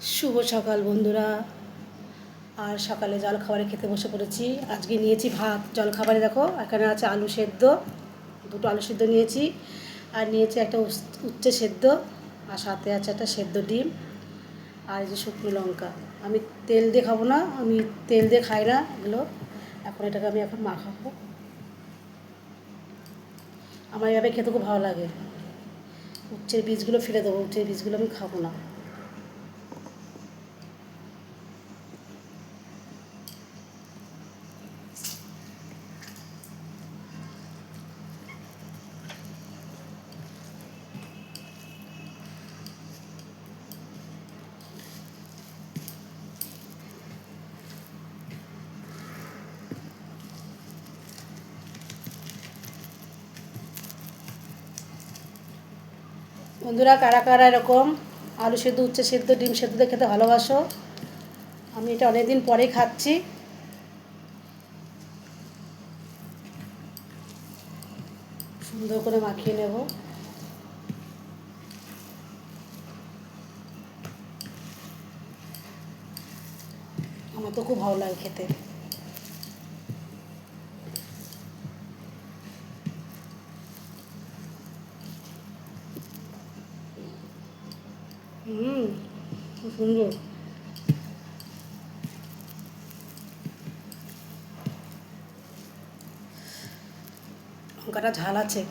শুভ সকাল বন্ধুরা। আর সকালে জলখাবারে খেতে বসে পড়েছি। আজকে নিয়েছি ভাত। জলখাবারে দেখো এখানে আছে আলু সেদ্ধ, দুটো আলু সেদ্ধ নিয়েছি, আর নিয়েছি একটা উচ্ছে সেদ্ধ, আর সাথে আছে একটা সেদ্ধ ডিম, আর এই যে শুকনো লঙ্কা। আমি তেল দিয়ে খাবো না, আমি তেল দিয়ে খাই না এগুলো। এটাকে আমি এখন মাখাবো। আমার এভাবে খেতে খুব ভালো লাগে। উচ্ছের বীজগুলো ফেলে দেবো, উচ্ছের বীজগুলো আমি খাবো না। বন্ধুরা, কারা কারা এরকম আলু সেদ্ধ, উচ্ছে সেদ্ধ, ডিম সেদ্ধ দিয়ে খেতে ভালোবাসো? আমি এটা অনেক দিন পরেই খাচ্ছি। সুন্দর করে মাখিয়ে নেব। আমার তো খুব ভালো লাগে খেতে। খুব সুন্দর। লঙ্কাটা ঝাল আছে।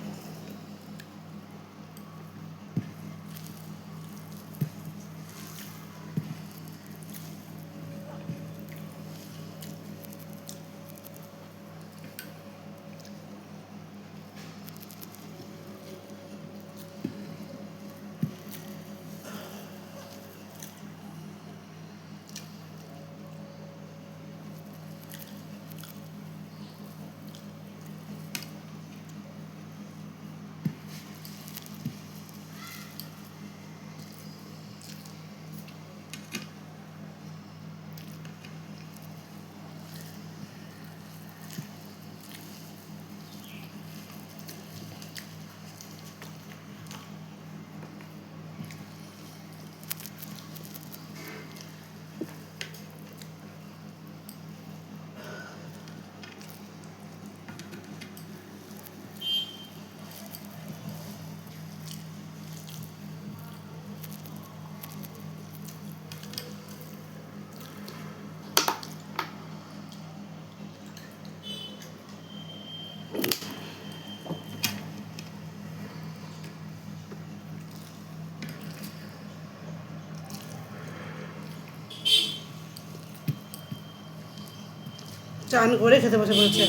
চান করে খেতে বসে পড়েছি।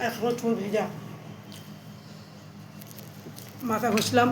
এখন চুল ভেজা, মাথা ঘষলাম।